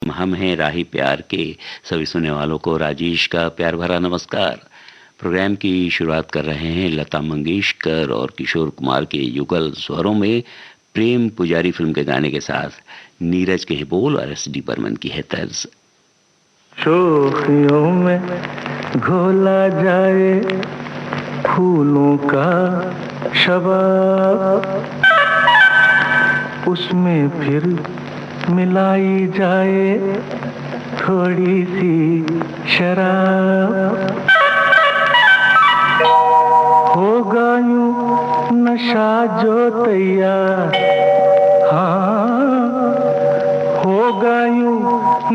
हम हैं राही प्यार के सभी सुनने वालों को राजेश का प्यार भरा नमस्कार। प्रोग्राम की शुरुआत कर रहे हैं लता मंगेशकर और किशोर कुमार के युगल स्वरों में प्रेम पुजारी फिल्म के गाने के साथ। नीरज के बोल और एस.डी. बर्मन की है तर्ज। शोखियों में घोला जाए फूलों का शबाब, उसमें फिर मिलाई जाए थोड़ी सी शराब, होगा यूं नशा जो तैयार, हाँ होगा यूं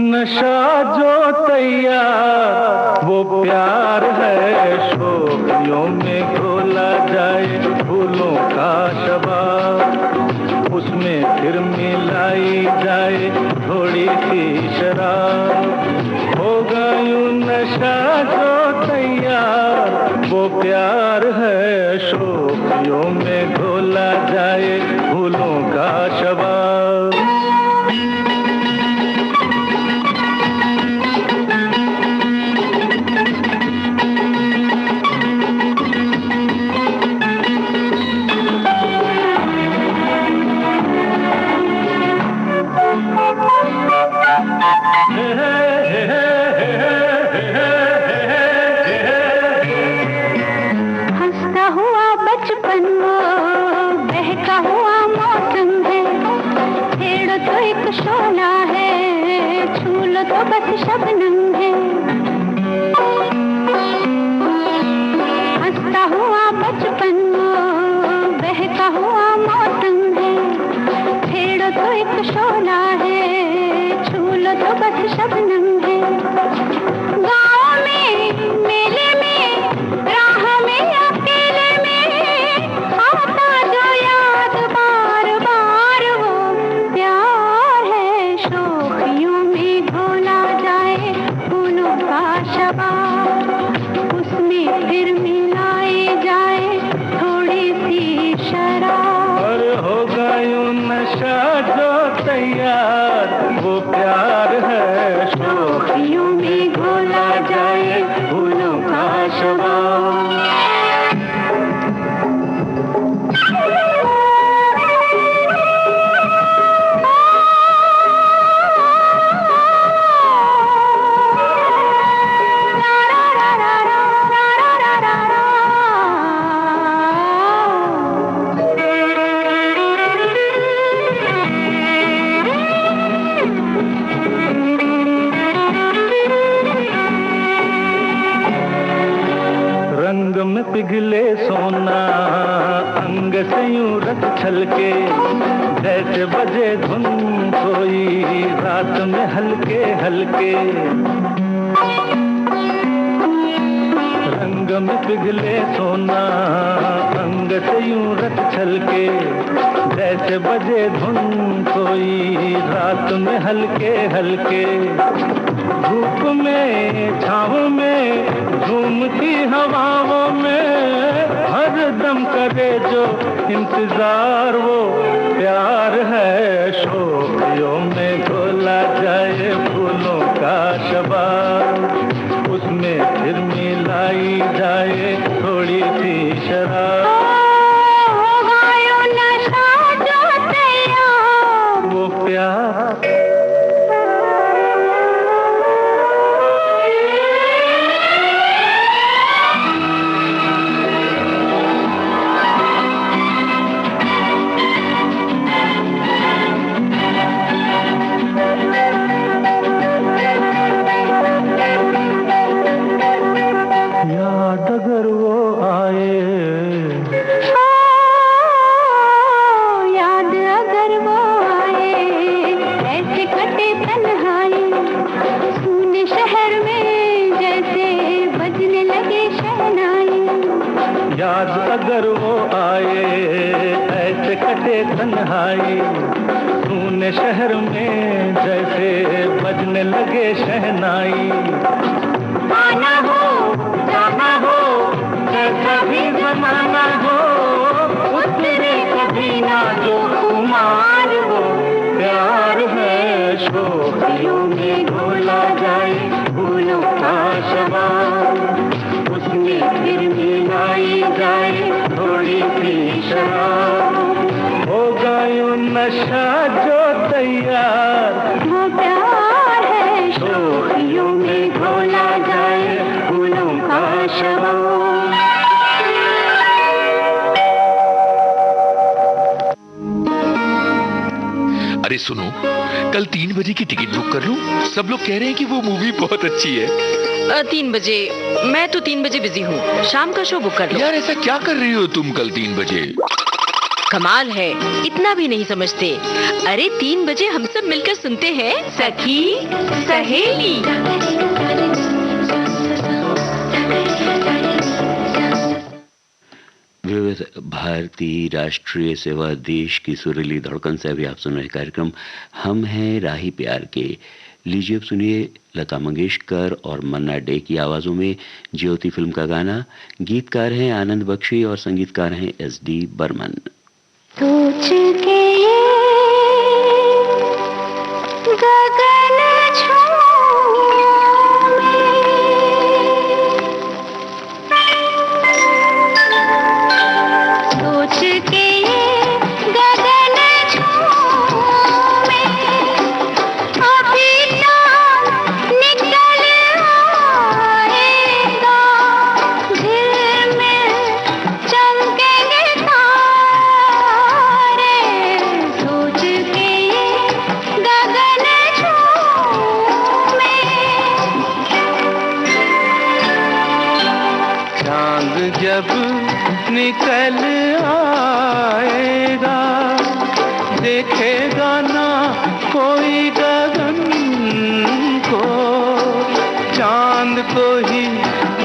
नशा जो तैयार, वो प्यार है शोखियों में घोला जाए फूलों का शबाब, उसमें फिर मिलाई जाए थोड़ी सी शराब, होगा यूं नशा जो तैयार, वो प्यार है शोखियों में घोला जाए फूलों का शबाब। हंसता हुआ बचपन वो बहका हुआ मौसम है, छेड़ो तो एक शोला है, छू लो तो बस शबनम है। हंसता हुआ बचपन वो बहका हुआ मौसम है, छेड़ो तो एक शोला है, छू लो तो बस शबनम है। गाँव में मेले में राह में अकेले में आता जो याद बार बार, वो प्यार है शोखियों में घोला जाए फूलों का शबाब, उसमें फिर मिलाई जाए थोड़ी सी शराब। और होगा यूं नशा जो तैयार, वो प्यार है शोखियों में घोला जाए फूलों का शबाब। रंग में पिघले सोना अंग से यूं रत छलके, जैसे बजे धुन कोई रात में हल्के हल्के। रंग में पिघले सोना अंग से यूं रत छलके, जैसे बजे धुन कोई रात में हल्के हल्के। धूप में छाँव में झूमती हवाओं में हर दम करे जो इंतजार, वो प्यार है शोखियों में घोला जाए फूलों का शबाब, उसमें फिर मिलाई जाए थोड़ी सी शराब, होगा यूं नशा जो तैयार, वो प्यार। याद अगर वो आए, याद अगर वो आए, ऐसे कटे तन्हाई, सुने शहर में जैसे बजने लगे शहनाई। याद अगर वो आए, ऐसे कटे तन्हाई, सुने शहर में जैसे बजने लगे शहनाई। आना हो जाना हो जैसा भी जमाना हो, उतरे कभी ना जो कुमार, वो प्यार है शोखियों में घोला जाए फूलों का शराब, उसमें फिर मिलाई जाए थोड़ी सी शराब, होगा यूं नशा जो तैयार, वो प्यार है शोखियों में घोला जाए फूलों का शराब। अरे सुनो, कल 3 बजे की टिकट बुक कर लूं? सब लोग कह रहे हैं कि वो मूवी बहुत अच्छी है। 3 बजे? मैं तो 3 बजे बिजी हूँ, शाम का शो बुक कर लो। यार ऐसा क्या कर रही हो तुम कल 3 बजे? कमाल है, इतना भी नहीं समझते। अरे 3 बजे हम सब मिलकर सुनते हैं सखी सहेली। विविध भारती राष्ट्रीय सेवा देश की सुरीली धड़कन से अभी आप सुन रहे कार्यक्रम हम हैं राही प्यार के। लीजिए अब सुनिए लता मंगेशकर और मन्ना डे की आवाज़ों में ज्योति फिल्म का गाना। गीतकार हैं आनंद बख्शी और संगीतकार हैं SD बर्मन। सोच के गगन जब निकल आएगा देखेगा ना कोई गगन को, चांद को ही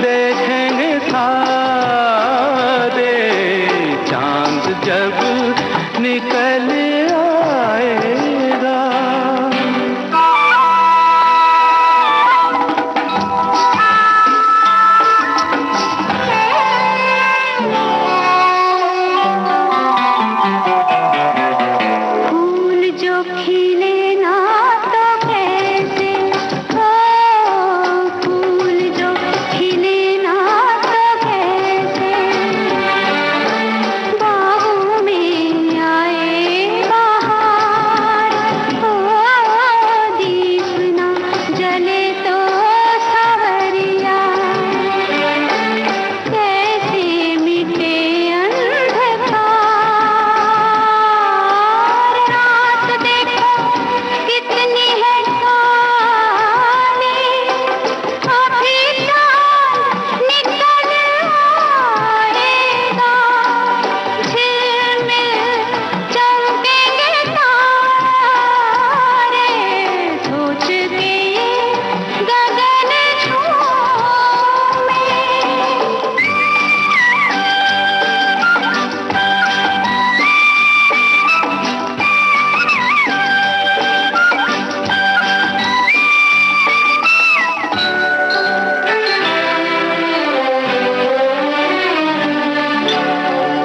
देखेंगे सारे, चांद जब निकल आएगा।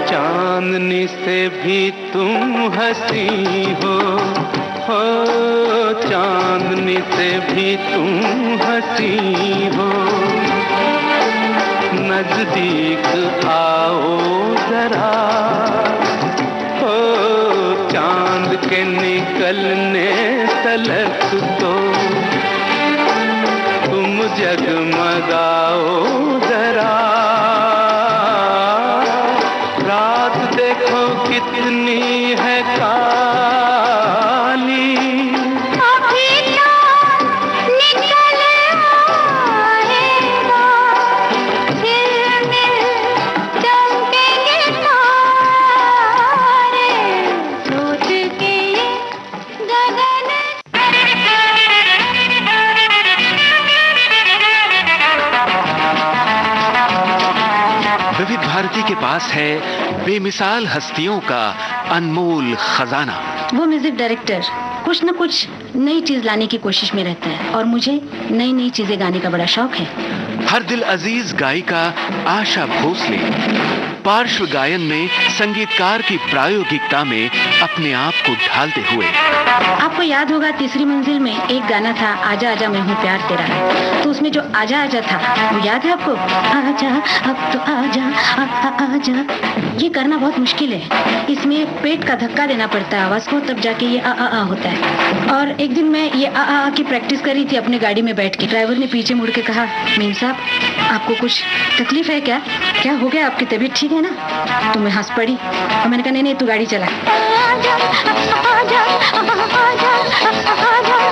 चांदनी से भी तुम हंसी हो, नजदीक आओ जरा, हो चांद के निकलने तलक तो तुम जगमगाओ जरा, रात देखो कितनी है काली, भारती के पास है बेमिसाल हस्तियों का अनमोल खजाना। वो म्यूजिक डायरेक्टर कुछ न कुछ नई चीज लाने की कोशिश में रहता है और मुझे नई नई चीजें गाने का बड़ा शौक है। हर दिल अजीज गायिका आशा भोसले। पार्श्व गायन में संगीतकार की प्रायोगिकता में अपने आप को ढालते हुए। आपको याद होगा तीसरी मंजिल में एक गाना था, आजा आजा मैं हूँ प्यार तेरा, तो उसमें जो आजा आजा था वो याद है आपको? आजा अब तो आजा आजा। ये करना बहुत मुश्किल है, इसमें पेट का धक्का देना पड़ता है आवाज को, तब जाके ये आ होता है। और एक दिन मैं ये आ की प्रैक्टिस कर रही थी अपनी गाड़ी में बैठ के। ड्राइवर ने पीछे मुड़ के कहा, मीम साहब आपको कुछ तकलीफ है क्या? क्या हो गया, आपकी तबीयत ठीक है ना? तो मैं हंस पड़ी और मैंने कहा नहीं तू गाड़ी चला।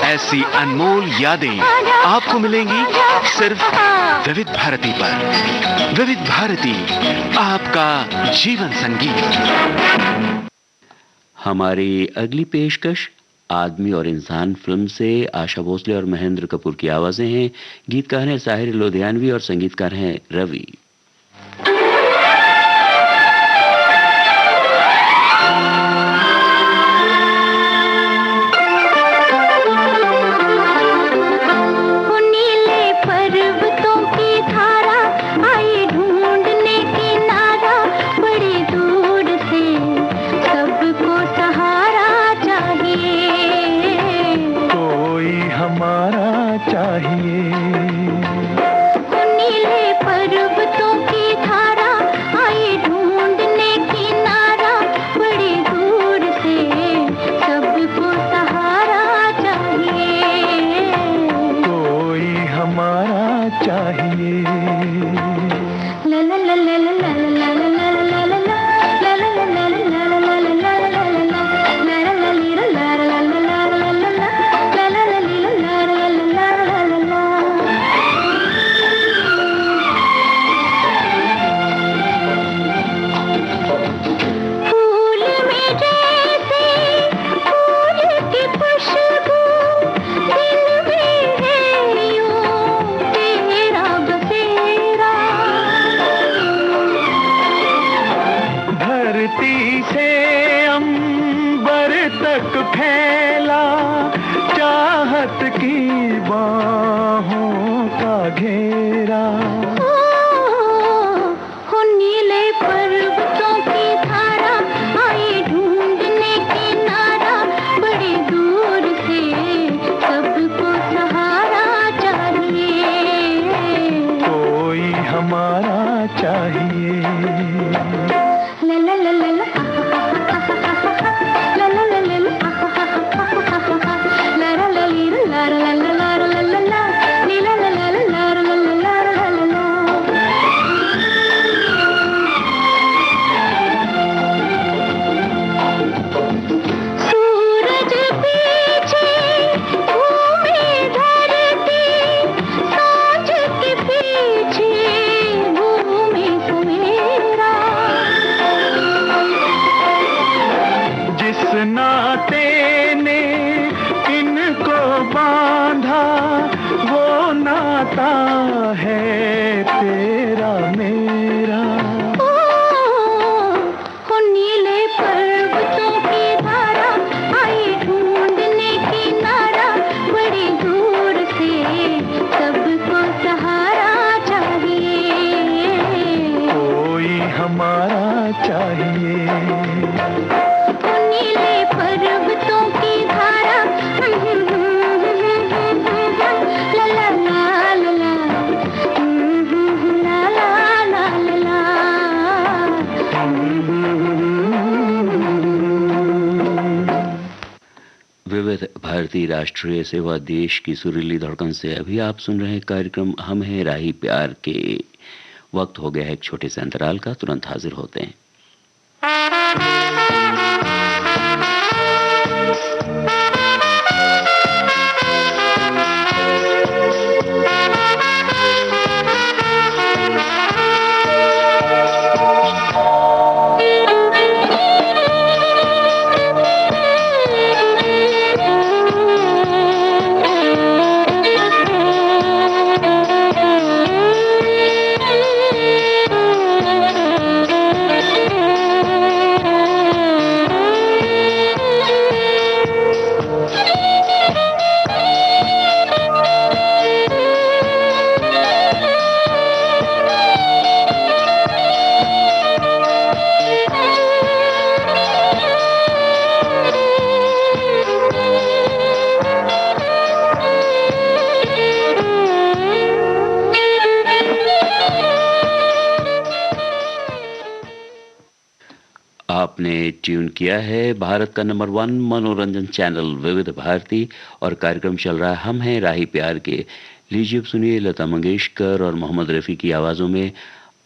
ऐसी अनमोल यादें आपको मिलेंगी सिर्फ विविध भारती पर। विविध भारती, आपका जीवन संगीत। हमारी अगली पेशकश आदमी और इंसान फिल्म से आशा भोसले और महेंद्र कपूर की आवाजें हैं। गीतकार हैं साहिर लोधियानवी और संगीतकार हैं रवि। भारतीय राष्ट्रीय सेवा देश की सुरीली धड़कन से अभी आप सुन रहे हैं कार्यक्रम हम हैं राही प्यार के। वक्त हो गया है एक छोटे से अंतराल का, तुरंत हाजिर होते हैं। ट्यून किया है भारत का नंबर 1 मनोरंजन चैनल विविध भारती और कार्यक्रम चल रहा है हम हैं राही प्यार के। लीजिए अब सुनिए लता मंगेशकर और मोहम्मद रफ़ी की आवाज़ों में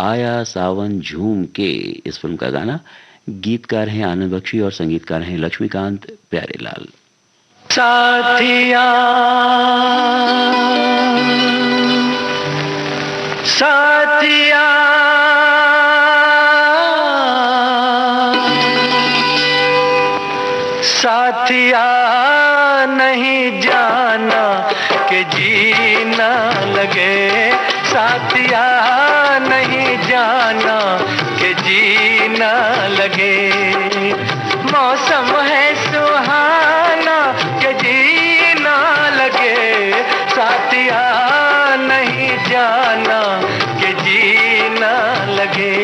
आया सावन झूम के इस फिल्म का गाना। गीतकार हैं आनंद बख्शी और संगीतकार हैं लक्ष्मीकांत प्यारेलाल। साथिया साथिया साथिया नहीं जाना कि जीना लगे, साथिया नहीं जाना कि जीना लगे। मौसम है सुहाना कि जीना लगे, साथिया नहीं जाना कि जीना लगे।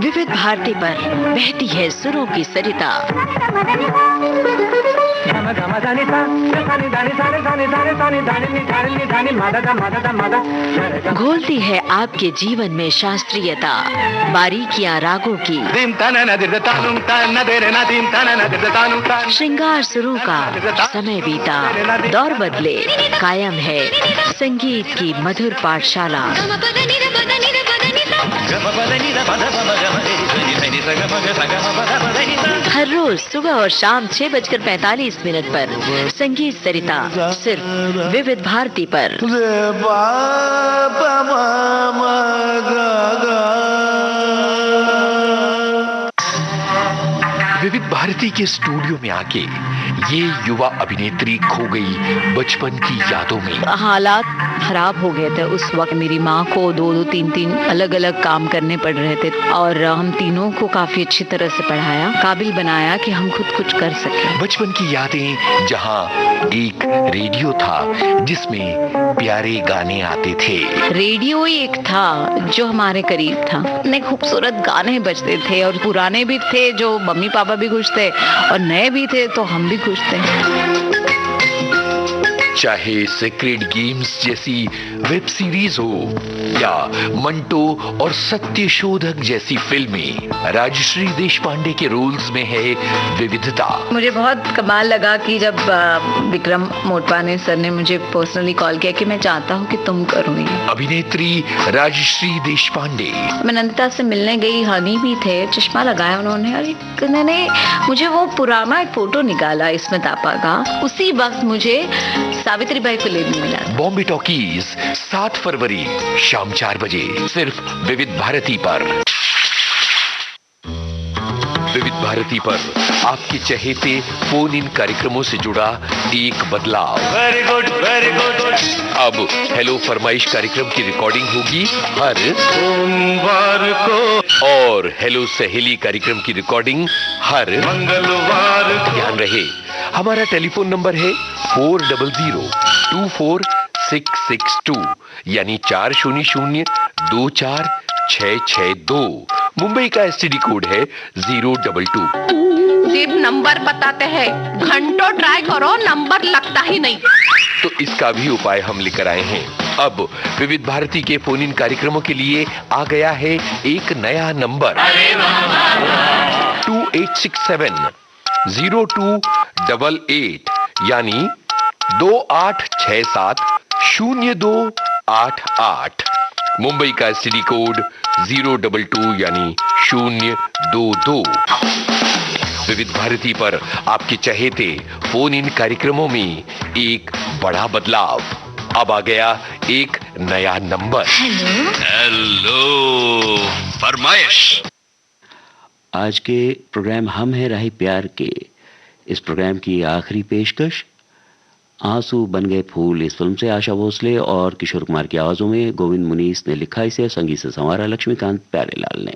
विविध भारती पर बहती है सुरों की सरिता। घोलती है आपके जीवन में शास्त्रीयता, बारीकियां रागों की। श्रृंगार शुरू का समय बीता, दौर बदले, कायम है संगीत की मधुर पाठशाला। हर रोज सुबह और शाम 6:45 पर संगीत सरिता सिर्फ विविध भारती पर। विविध भारती के स्टूडियो में आके ये युवा अभिनेत्री खो गई बचपन की यादों में। हालात खराब हो गए थे उस वक्त। मेरी माँ को 2-2, 3-3 अलग अलग काम करने पड़ रहे थे और हम तीनों को काफी अच्छी तरह से पढ़ाया, काबिल बनाया कि हम खुद कुछ कर सके। बचपन की यादें, जहाँ एक रेडियो था जिसमें प्यारे गाने आते थे। रेडियो ही एक था जो हमारे करीब था। इतने खूबसूरत गाने बजते थे और पुराने भी थे जो मम्मी पापा भी खुश थे और नए भी थे तो हम भी खुश थे। चाहे सेक्रेड गेम्स जैसी वेब सीरीज हो या मंटो और सत्य शोधक जैसी फिल्में, राजश्री देशपांडे के रोल्स में है विविधता। मुझे बहुत कमाल लगा कि जब विक्रम मोटवाने सर ने मुझे पर्सनली कॉल किया कि मैं चाहता हूँ कि तुम करो ये। अभिनेत्री राजश्री देशपांडे। मैं नंदिता से मिलने गई, हनी भी थे, चश्मा लगाया उन्होंने और उन्होंने मुझे वो पुराना एक फोटो निकाला इसमें तापा का। उसी वक्त मुझे सावित्री बाई फुले भी मिला। बॉम्बे टॉकीज 7 फरवरी शाम 4 बजे सिर्फ विविध भारती पर। विविध भारती पर आपके चहेते फोन इन कार्यक्रमों से जुड़ा एक बदलाव। Very good very good. अब हेलो फरमाइश कार्यक्रम की रिकॉर्डिंग होगी हर सोमवार को और हेलो सहेली कार्यक्रम की रिकॉर्डिंग हर मंगलवार को। ध्यान रहे, हमारा टेलीफोन नंबर है 400-24-662 यानी 400-24-662। मुंबई का एसटीडी कोड है 022। सिर्फ नंबर बताते हैं, घंटों ट्राई करो नंबर लगता ही नहीं। तो इसका भी उपाय हम लेकर आए हैं। अब विविध भारती के फोन इन कार्यक्रमों के लिए आ गया है एक नया नंबर 2867-0288 यानी 2867-0288। मुंबई का एसटीडी कोड 022 यानी 022। विविध भारती पर आपके चहेते फोन इन कार्यक्रमों में एक बड़ा बदलाव। अब आ गया एक नया नंबर। हेलो फरमाइश। आज के प्रोग्राम हम है राही प्यार के इस प्रोग्राम की आखिरी पेशकश आंसू बन गए फूल इस फिल्म से आशा भोसले और किशोर कुमार की आवाजों में गोविंद मुनीस ने लिखा, इसे संगीत से संवारा लक्ष्मीकांत प्यारेलाल ने।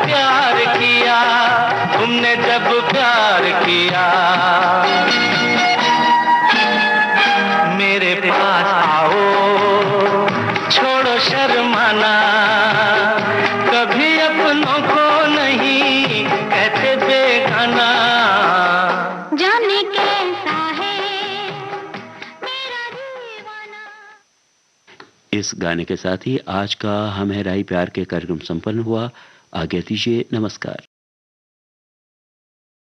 प्यार किया, तुमने जब प्यार किया, मेरे पास आओ, छोड़ो शर्माना, कभी अपनों को नहीं कहते बेगाना। जाने कैसा है मेरा दीवाना। इस गाने के साथ ही आज का हम है राही प्यार के कार्यक्रम संपन्न हुआ। आज्ञा दीजिए, नमस्कार।